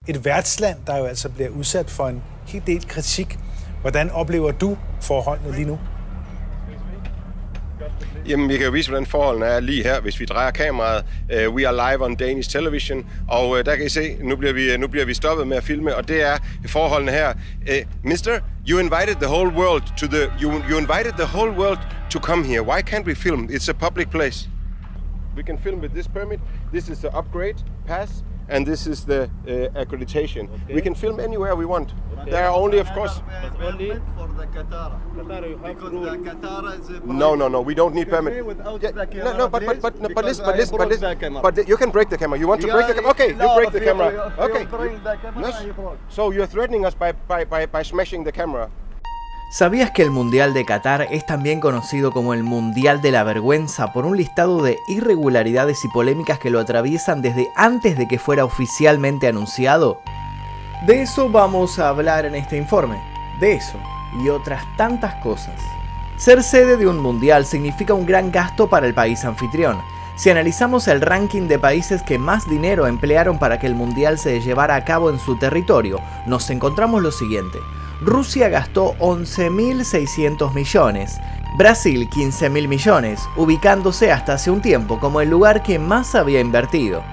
et værtsland, der jo altså bliver udsat for en hel del kritik. Hvordan oplever du forholdene lige nu? Jamen, vi kan jo vise, hvordan forholdene er lige her, hvis vi drejer kameraet. We are live on Danish television, og der kan I se, nu bliver vi stoppet med at filme, og det er forholdene her. Mister, you invited the whole world you invited the whole world to come here. Why can't we film? It's a public place. We can film with this permit. This is the upgrade pass, and this is the accreditation. Okay. We can film anywhere we want. Okay. There are only, of course. Only for the Qatar. Because the Qatar is a No. We don't need permit. Yeah, no, but you can break the camera. You want to break the camera? Okay, you break the camera. Okay. Yes. So you're threatening us by smashing the camera. ¿Sabías que el Mundial de Qatar es también conocido como el Mundial de la Vergüenza por un listado de irregularidades y polémicas que lo atraviesan desde antes de que fuera oficialmente anunciado? De eso vamos a hablar en este informe, de eso y otras tantas cosas. Ser sede de un mundial significa un gran gasto para el país anfitrión. Si analizamos el ranking de países que más dinero emplearon para que el mundial se llevara a cabo en su territorio, nos encontramos lo siguiente. Rusia gastó 11.600 millones, Brasil 15.000 millones, ubicándose hasta hace un tiempo como el lugar que más había invertido.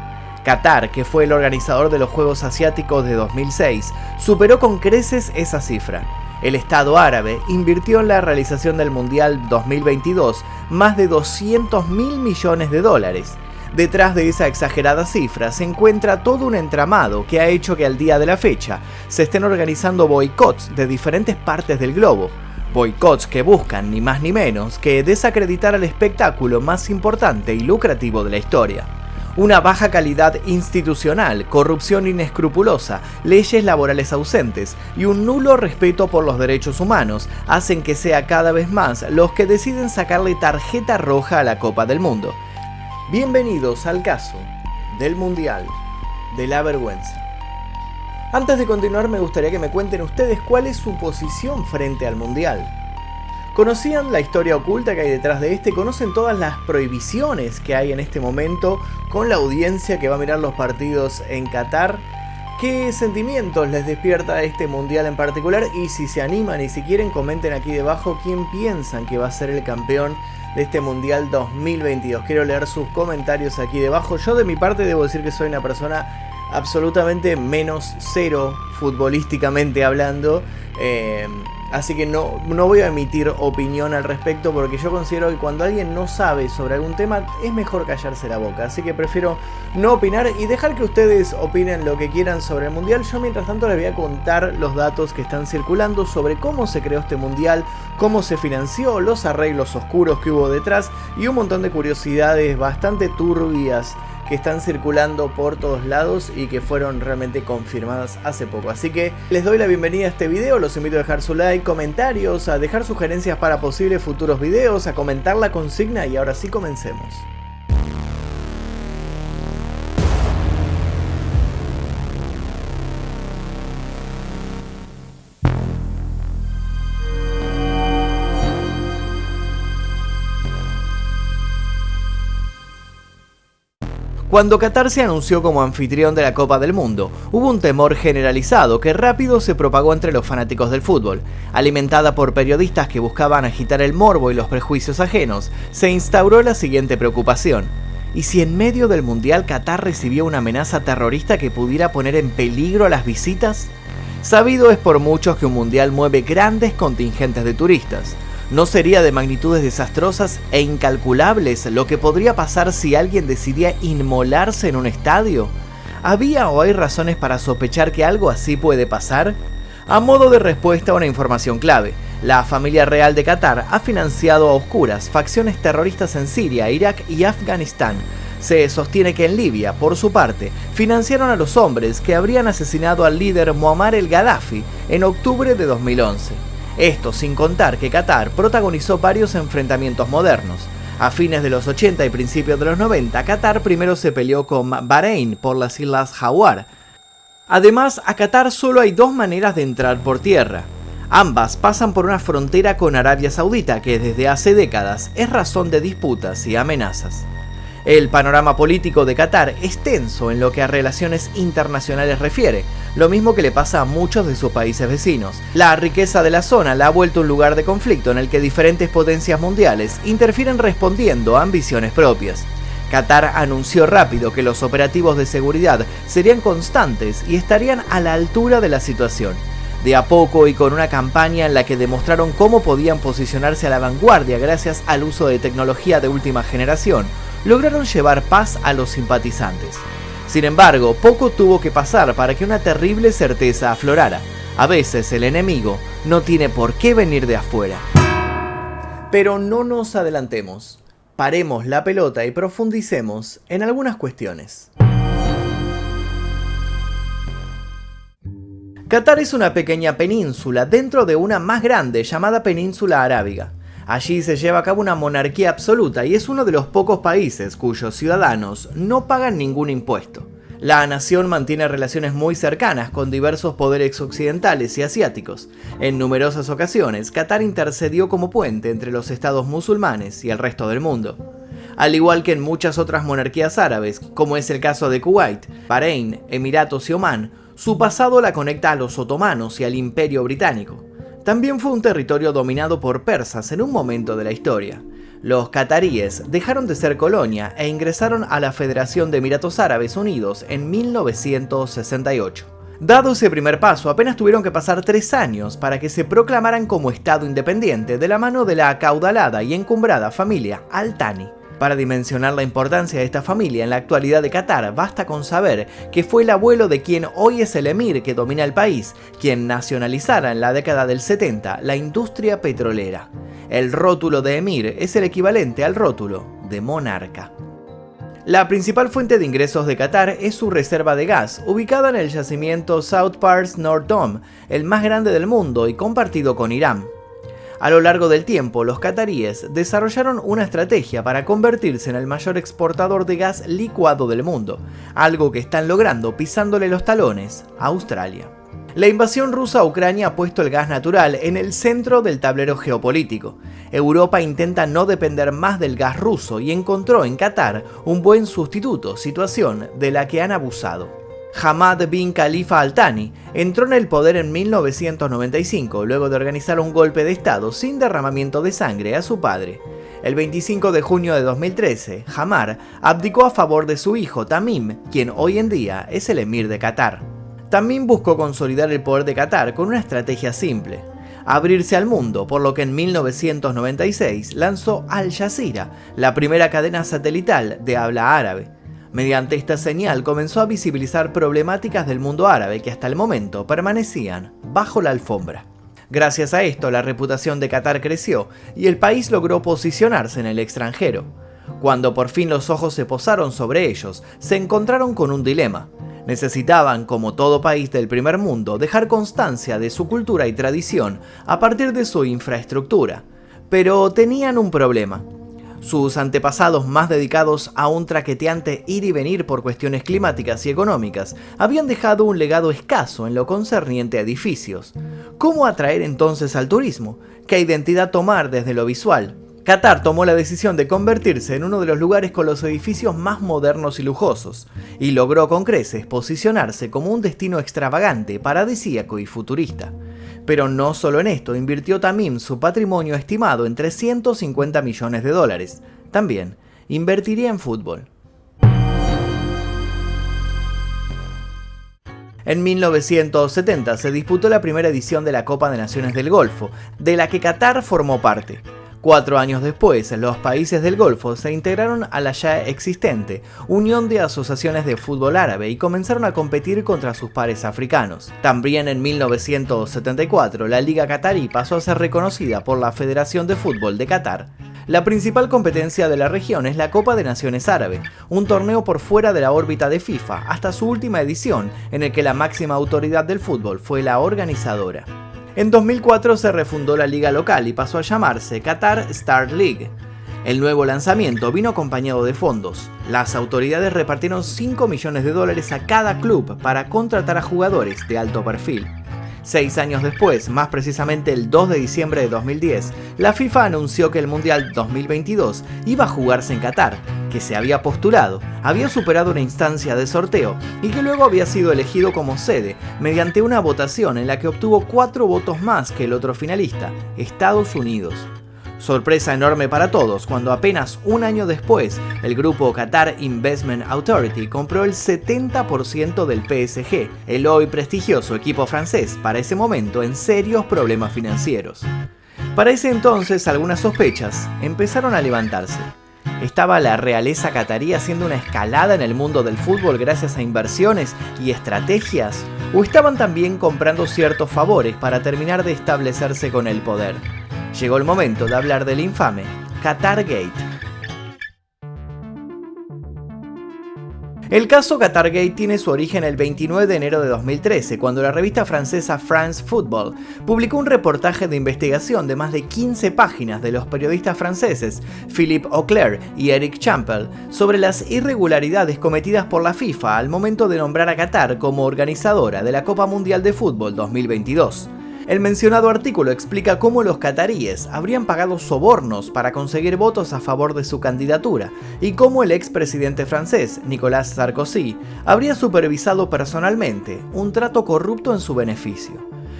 Qatar, que fue el organizador de los Juegos Asiáticos de 2006, superó con creces esa cifra. El Estado árabe invirtió en la realización del Mundial 2022 más de 200.000 millones de dólares. Detrás de esa exagerada cifra se encuentra todo un entramado que ha hecho que al día de la fecha se estén organizando boicots de diferentes partes del globo. Boicots que buscan ni más ni menos que desacreditar al espectáculo más importante y lucrativo de la historia. Una baja calidad institucional, corrupción inescrupulosa, leyes laborales ausentes y un nulo respeto por los derechos humanos hacen que sea cada vez más los que deciden sacarle tarjeta roja a la Copa del Mundo. Bienvenidos al caso del Mundial de la Vergüenza. Antes de continuar, me gustaría que me cuenten ustedes cuál es su posición frente al Mundial. ¿Conocían la historia oculta que hay detrás de este? ¿Conocen todas las prohibiciones que hay en este momento con la audiencia que va a mirar los partidos en Qatar? ¿Qué sentimientos les despierta este mundial en particular? Y si se animan y si quieren, comenten aquí debajo quién piensan que va a ser el campeón de este mundial 2022. Quiero leer sus comentarios aquí debajo. Yo de mi parte debo decir que soy una persona absolutamente menos cero futbolísticamente hablando. Así que no voy a emitir opinión al respecto porque yo considero que cuando alguien no sabe sobre algún tema es mejor callarse la boca. Así que prefiero no opinar y dejar que ustedes opinen lo que quieran sobre el mundial. Yo mientras tanto les voy a contar los datos que están circulando sobre cómo se creó este mundial, cómo se financió, los arreglos oscuros que hubo detrás y un montón de curiosidades bastante turbias que están circulando por todos lados y que fueron realmente confirmadas hace poco. Así que les doy la bienvenida a este video, los invito a dejar su like, comentarios, a dejar sugerencias para posibles futuros videos, a comentar la consigna y ahora sí comencemos. Cuando Qatar se anunció como anfitrión de la Copa del Mundo, hubo un temor generalizado que rápido se propagó entre los fanáticos del fútbol. Alimentada por periodistas que buscaban agitar el morbo y los prejuicios ajenos, se instauró la siguiente preocupación. ¿Y si en medio del Mundial Qatar recibió una amenaza terrorista que pudiera poner en peligro a las visitas? Sabido es por muchos que un Mundial mueve grandes contingentes de turistas. ¿No sería de magnitudes desastrosas e incalculables lo que podría pasar si alguien decidía inmolarse en un estadio? ¿Había o hay razones para sospechar que algo así puede pasar? A modo de respuesta a una información clave, la familia real de Qatar ha financiado a oscuras facciones terroristas en Siria, Irak y Afganistán. Se sostiene que en Libia, por su parte, financiaron a los hombres que habrían asesinado al líder Muammar el-Gaddafi en octubre de 2011. Esto sin contar que Qatar protagonizó varios enfrentamientos modernos. A fines de los 80 y principios de los 90, Qatar primero se peleó con Bahrein por las Islas Jawar. Además, a Qatar solo hay dos maneras de entrar por tierra. Ambas pasan por una frontera con Arabia Saudita que desde hace décadas es razón de disputas y amenazas. El panorama político de Qatar es tenso en lo que a relaciones internacionales refiere, lo mismo que le pasa a muchos de sus países vecinos. La riqueza de la zona la ha vuelto un lugar de conflicto en el que diferentes potencias mundiales interfieren respondiendo a ambiciones propias. Qatar anunció rápido que los operativos de seguridad serían constantes y estarían a la altura de la situación. De a poco y con una campaña en la que demostraron cómo podían posicionarse a la vanguardia gracias al uso de tecnología de última generación, lograron llevar paz a los simpatizantes. Sin embargo, poco tuvo que pasar para que una terrible certeza aflorara. A veces el enemigo no tiene por qué venir de afuera. Pero no nos adelantemos. Paremos la pelota y profundicemos en algunas cuestiones. Qatar es una pequeña península dentro de una más grande llamada Península Arábiga. Allí se lleva a cabo una monarquía absoluta y es uno de los pocos países cuyos ciudadanos no pagan ningún impuesto. La nación mantiene relaciones muy cercanas con diversos poderes occidentales y asiáticos. En numerosas ocasiones, Qatar intercedió como puente entre los estados musulmanes y el resto del mundo. Al igual que en muchas otras monarquías árabes, como es el caso de Kuwait, Bahrein, Emiratos y Omán, su pasado la conecta a los otomanos y al Imperio Británico. También fue un territorio dominado por persas en un momento de la historia. Los cataríes dejaron de ser colonia e ingresaron a la Federación de Emiratos Árabes Unidos en 1968. Dado ese primer paso, apenas tuvieron que pasar 3 años para que se proclamaran como Estado independiente de la mano de la acaudalada y encumbrada familia Al Thani. Para dimensionar la importancia de esta familia en la actualidad de Qatar, basta con saber que fue el abuelo de quien hoy es el emir que domina el país, quien nacionalizara en la década del 70 la industria petrolera. El rótulo de emir es el equivalente al rótulo de monarca. La principal fuente de ingresos de Qatar es su reserva de gas, ubicada en el yacimiento South Pars North Dome, el más grande del mundo y compartido con Irán. A lo largo del tiempo, los cataríes desarrollaron una estrategia para convertirse en el mayor exportador de gas licuado del mundo, algo que están logrando pisándole los talones a Australia. La invasión rusa a Ucrania ha puesto el gas natural en el centro del tablero geopolítico. Europa intenta no depender más del gas ruso y encontró en Qatar un buen sustituto, situación de la que han abusado. Hamad bin Khalifa Al Thani entró en el poder en 1995 luego de organizar un golpe de estado sin derramamiento de sangre a su padre. El 25 de junio de 2013, Hamad abdicó a favor de su hijo Tamim, quien hoy en día es el emir de Qatar. Tamim buscó consolidar el poder de Qatar con una estrategia simple: abrirse al mundo, por lo que en 1996 lanzó Al Jazeera, la primera cadena satelital de habla árabe. Mediante esta señal comenzó a visibilizar problemáticas del mundo árabe que hasta el momento permanecían bajo la alfombra. Gracias a esto, la reputación de Qatar creció y el país logró posicionarse en el extranjero. Cuando por fin los ojos se posaron sobre ellos, se encontraron con un dilema. Necesitaban, como todo país del primer mundo, dejar constancia de su cultura y tradición a partir de su infraestructura. Pero tenían un problema. Sus antepasados, más dedicados a un traqueteante ir y venir por cuestiones climáticas y económicas, habían dejado un legado escaso en lo concerniente a edificios. ¿Cómo atraer entonces al turismo? ¿Qué identidad tomar desde lo visual? Qatar tomó la decisión de convertirse en uno de los lugares con los edificios más modernos y lujosos, y logró con creces posicionarse como un destino extravagante, paradisíaco y futurista. Pero no solo en esto invirtió Tamim su patrimonio estimado en $350 millones. También invertiría en fútbol. En 1970 se disputó la primera edición de la Copa de Naciones del Golfo, de la que Qatar formó parte. 4 años después, los países del Golfo se integraron a la ya existente Unión de Asociaciones de Fútbol Árabe y comenzaron a competir contra sus pares africanos. También en 1974, la Liga Qatarí pasó a ser reconocida por la Federación de Fútbol de Qatar. La principal competencia de la región es la Copa de Naciones Árabe, un torneo por fuera de la órbita de FIFA hasta su última edición, en el que la máxima autoridad del fútbol fue la organizadora. En 2004 se refundó la liga local y pasó a llamarse Qatar Stars League. El nuevo lanzamiento vino acompañado de fondos. Las autoridades repartieron $5 millones a cada club para contratar a jugadores de alto perfil. 6 años después, más precisamente el 2 de diciembre de 2010, la FIFA anunció que el Mundial 2022 iba a jugarse en Qatar, que se había postulado, había superado una instancia de sorteo y que luego había sido elegido como sede mediante una votación en la que obtuvo 4 votos más que el otro finalista, Estados Unidos. Sorpresa enorme para todos cuando apenas un año después el grupo Qatar Investment Authority compró el 70% del PSG, el hoy prestigioso equipo francés, para ese momento en serios problemas financieros. Para ese entonces algunas sospechas empezaron a levantarse. ¿Estaba la realeza qatarí haciendo una escalada en el mundo del fútbol gracias a inversiones y estrategias? ¿O estaban también comprando ciertos favores para terminar de establecerse con el poder? Llegó el momento de hablar del infame Qatargate. El caso Qatargate tiene su origen el 29 de enero de 2013, cuando la revista francesa France Football publicó un reportaje de investigación de más de 15 páginas de los periodistas franceses Philippe Auclair y Eric Champel sobre las irregularidades cometidas por la FIFA al momento de nombrar a Qatar como organizadora de la Copa Mundial de Fútbol 2022. El mencionado artículo explica cómo los cataríes habrían pagado sobornos para conseguir votos a favor de su candidatura y cómo el expresidente francés, Nicolas Sarkozy, habría supervisado personalmente un trato corrupto en su beneficio.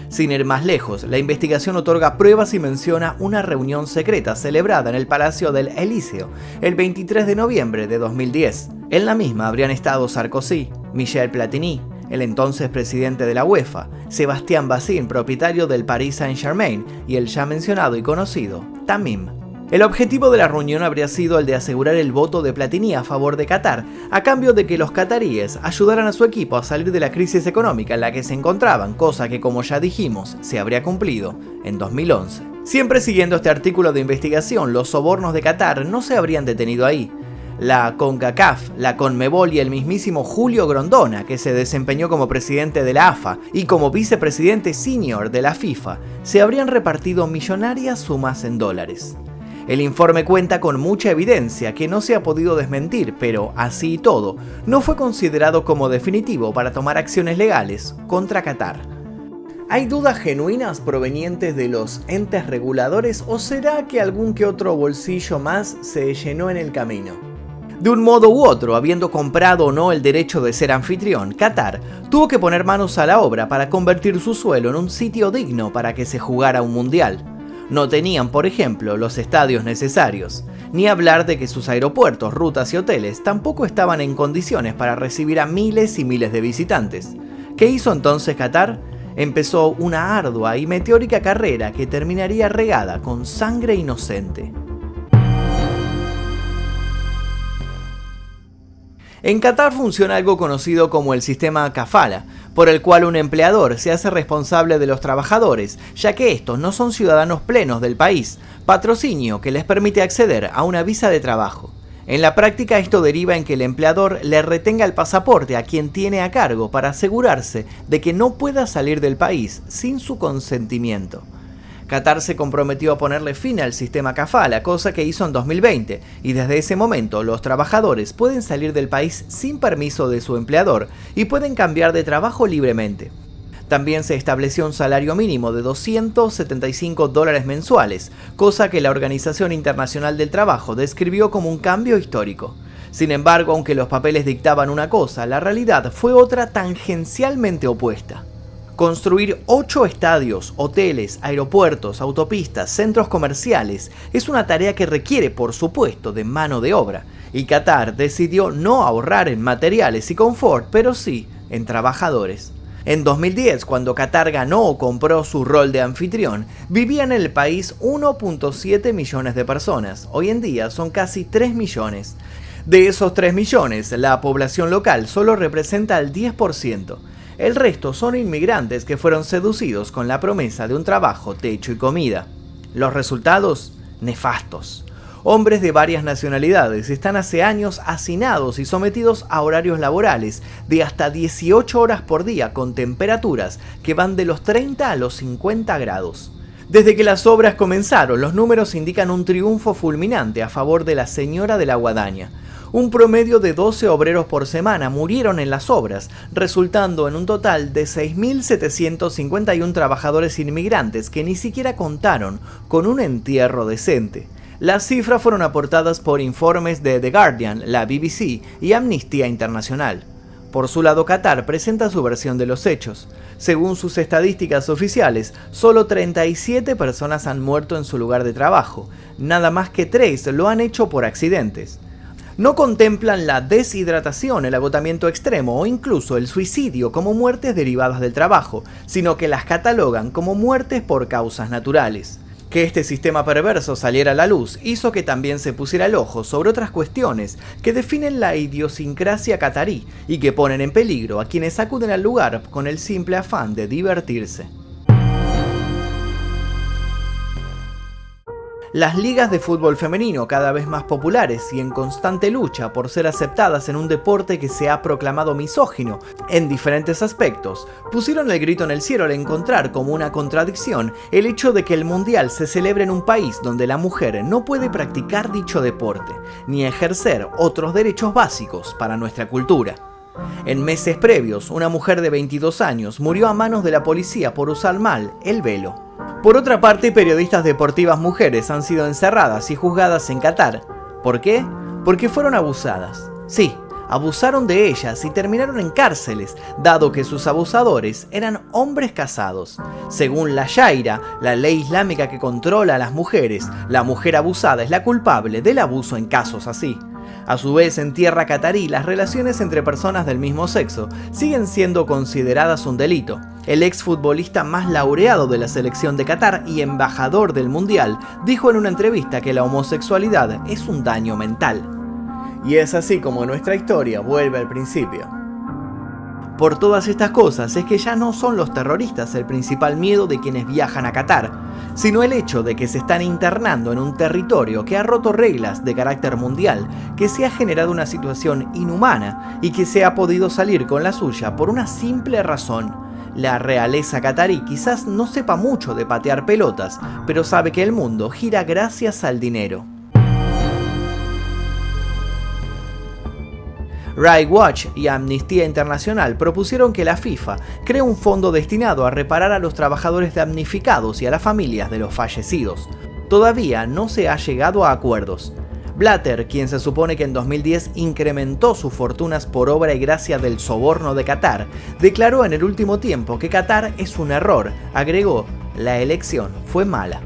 Sin ir más lejos, la investigación otorga pruebas y menciona una reunión secreta celebrada en el Palacio del Elíseo el 23 de noviembre de 2010. En la misma habrían estado Sarkozy, Michel Platini, el entonces presidente de la UEFA, Sébastien Bazin, propietario del Paris Saint-Germain, y el ya mencionado y conocido Tamim. El objetivo de la reunión habría sido el de asegurar el voto de Platini a favor de Qatar, a cambio de que los cataríes ayudaran a su equipo a salir de la crisis económica en la que se encontraban, cosa que, como ya dijimos, se habría cumplido en 2011. Siempre siguiendo este artículo de investigación, los sobornos de Qatar no se habrían detenido ahí. La CONCACAF, la CONMEBOL y el mismísimo Julio Grondona, que se desempeñó como presidente de la AFA y como vicepresidente senior de la FIFA, se habrían repartido millonarias sumas en dólares. El informe cuenta con mucha evidencia que no se ha podido desmentir, pero así y todo, no fue considerado como definitivo para tomar acciones legales contra Qatar. ¿Hay dudas genuinas provenientes de los entes reguladores o será que algún que otro bolsillo más se llenó en el camino? De un modo u otro, habiendo comprado o no el derecho de ser anfitrión, Qatar tuvo que poner manos a la obra para convertir su suelo en un sitio digno para que se jugara un mundial. No tenían, por ejemplo, los estadios necesarios, ni hablar de que sus aeropuertos, rutas y hoteles tampoco estaban en condiciones para recibir a miles y miles de visitantes. ¿Qué hizo entonces Qatar? Empezó una ardua y meteórica carrera que terminaría regada con sangre inocente. En Qatar funciona algo conocido como el sistema kafala, por el cual un empleador se hace responsable de los trabajadores, ya que estos no son ciudadanos plenos del país, patrocinio que les permite acceder a una visa de trabajo. En la práctica esto deriva en que el empleador le retenga el pasaporte a quien tiene a cargo para asegurarse de que no pueda salir del país sin su consentimiento. Qatar se comprometió a ponerle fin al sistema kafala, cosa que hizo en 2020, y desde ese momento los trabajadores pueden salir del país sin permiso de su empleador y pueden cambiar de trabajo libremente. También se estableció un salario mínimo de $275 mensuales, cosa que la Organización Internacional del Trabajo describió como un cambio histórico. Sin embargo, aunque los papeles dictaban una cosa, la realidad fue otra tangencialmente opuesta. Construir 8 estadios, hoteles, aeropuertos, autopistas, centros comerciales es una tarea que requiere, por supuesto, de mano de obra, y Qatar decidió no ahorrar en materiales y confort, pero sí en trabajadores. En 2010, cuando Qatar ganó o compró su rol de anfitrión, vivían en el país 1.7 millones de personas. Hoy en día son casi 3 millones. De esos 3 millones, la población local solo representa el 10%. El resto son inmigrantes que fueron seducidos con la promesa de un trabajo, techo y comida. Los resultados, nefastos. Hombres de varias nacionalidades están hace años hacinados y sometidos a horarios laborales de hasta 18 horas por día con temperaturas que van de los 30 a los 50 grados. Desde que las obras comenzaron, los números indican un triunfo fulminante a favor de la señora de la guadaña. Un promedio de 12 obreros por semana murieron en las obras, resultando en un total de 6.751 trabajadores inmigrantes que ni siquiera contaron con un entierro decente. Las cifras fueron aportadas por informes de The Guardian, la BBC y Amnistía Internacional. Por su lado, Qatar presenta su versión de los hechos. Según sus estadísticas oficiales, solo 37 personas han muerto en su lugar de trabajo, nada más que 3 lo han hecho por accidentes. No contemplan la deshidratación, el agotamiento extremo o incluso el suicidio como muertes derivadas del trabajo, sino que las catalogan como muertes por causas naturales. Que este sistema perverso saliera a la luz hizo que también se pusiera el ojo sobre otras cuestiones que definen la idiosincrasia catarí y que ponen en peligro a quienes acuden al lugar con el simple afán de divertirse. Las ligas de fútbol femenino, cada vez más populares y en constante lucha por ser aceptadas en un deporte que se ha proclamado misógino en diferentes aspectos, pusieron el grito en el cielo al encontrar como una contradicción el hecho de que el mundial se celebre en un país donde la mujer no puede practicar dicho deporte, ni ejercer otros derechos básicos para nuestra cultura. En meses previos, una mujer de 22 años murió a manos de la policía por usar mal el velo. Por otra parte, periodistas deportivas mujeres han sido encerradas y juzgadas en Qatar. ¿Por qué? Porque fueron abusadas. Sí, abusaron de ellas y terminaron en cárceles, dado que sus abusadores eran hombres casados. Según la Sharia, la ley islámica que controla a las mujeres, la mujer abusada es la culpable del abuso en casos así. A su vez, en tierra catarí, las relaciones entre personas del mismo sexo siguen siendo consideradas un delito. El exfutbolista más laureado de la selección de Qatar y embajador del Mundial dijo en una entrevista que la homosexualidad es un daño mental. Y es así como nuestra historia vuelve al principio. Por todas estas cosas es que ya no son los terroristas el principal miedo de quienes viajan a Qatar, sino el hecho de que se están internando en un territorio que ha roto reglas de carácter mundial, que se ha generado una situación inhumana y que se ha podido salir con la suya por una simple razón. La realeza catarí quizás no sepa mucho de patear pelotas, pero sabe que el mundo gira gracias al dinero. Rights Watch y Amnistía Internacional propusieron que la FIFA cree un fondo destinado a reparar a los trabajadores damnificados y a las familias de los fallecidos. Todavía no se ha llegado a acuerdos. Blatter, quien se supone que en 2010 incrementó sus fortunas por obra y gracia del soborno de Qatar, declaró en el último tiempo que Qatar es un error. Agregó, la elección fue mala.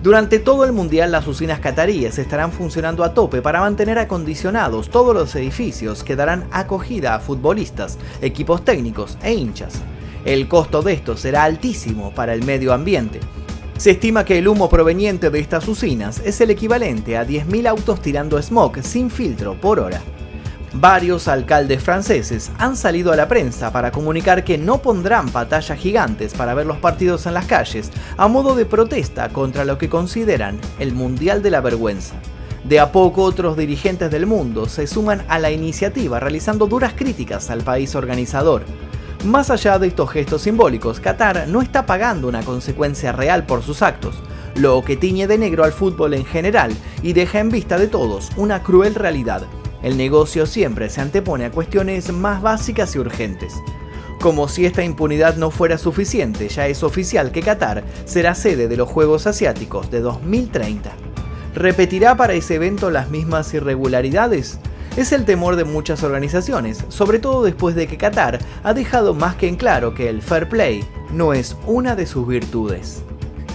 Durante todo el mundial, las usinas cataríes estarán funcionando a tope para mantener acondicionados todos los edificios que darán acogida a futbolistas, equipos técnicos e hinchas. El costo de esto será altísimo para el medio ambiente. Se estima que el humo proveniente de estas usinas es el equivalente a 10.000 autos tirando smog sin filtro por hora. Varios alcaldes franceses han salido a la prensa para comunicar que no pondrán pantallas gigantes para ver los partidos en las calles a modo de protesta contra lo que consideran el Mundial de la Vergüenza. De a poco otros dirigentes del mundo se suman a la iniciativa realizando duras críticas al país organizador. Más allá de estos gestos simbólicos, Qatar no está pagando una consecuencia real por sus actos, lo que tiñe de negro al fútbol en general y deja en vista de todos una cruel realidad. El negocio siempre se antepone a cuestiones más básicas y urgentes. Como si esta impunidad no fuera suficiente, ya es oficial que Qatar será sede de los Juegos Asiáticos de 2030. ¿Repetirá para ese evento las mismas irregularidades? Es el temor de muchas organizaciones, sobre todo después de que Qatar ha dejado más que en claro que el fair play no es una de sus virtudes.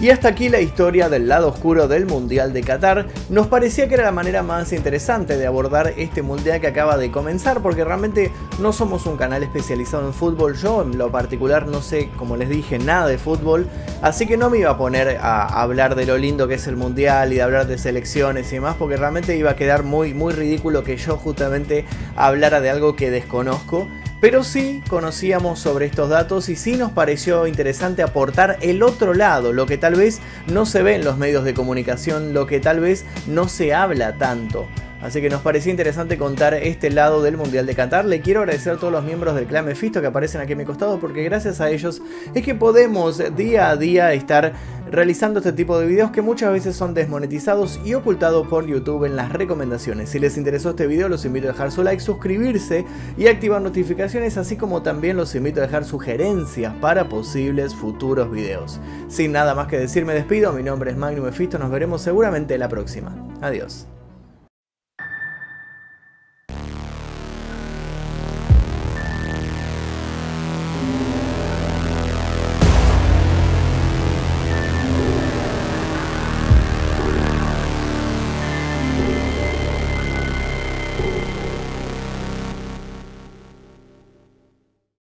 Y hasta aquí la historia del lado oscuro del Mundial de Qatar. Nos parecía que era la manera más interesante de abordar este Mundial que acaba de comenzar, porque realmente no somos un canal especializado en fútbol. Yo en lo particular no sé, como les dije, nada de fútbol, así que no me iba a poner a hablar de lo lindo que es el Mundial y de hablar de selecciones y demás, porque realmente iba a quedar muy ridículo que yo justamente hablara de algo que desconozco. Pero sí conocíamos sobre estos datos y sí nos pareció interesante aportar el otro lado, lo que tal vez no se ve en los medios de comunicación, lo que tal vez no se habla tanto. Así que nos parecía interesante contar este lado del Mundial de Qatar. Le quiero agradecer a todos los miembros del clan Mephisto que aparecen aquí a mi costado, porque gracias a ellos es que podemos día a día estar realizando este tipo de videos que muchas veces son desmonetizados y ocultados por YouTube en las recomendaciones. Si les interesó este video, los invito a dejar su like, suscribirse y activar notificaciones, así como también los invito a dejar sugerencias para posibles futuros videos. Sin nada más que decir, me despido. Mi nombre es Magnum Mephisto, nos veremos seguramente la próxima. Adiós.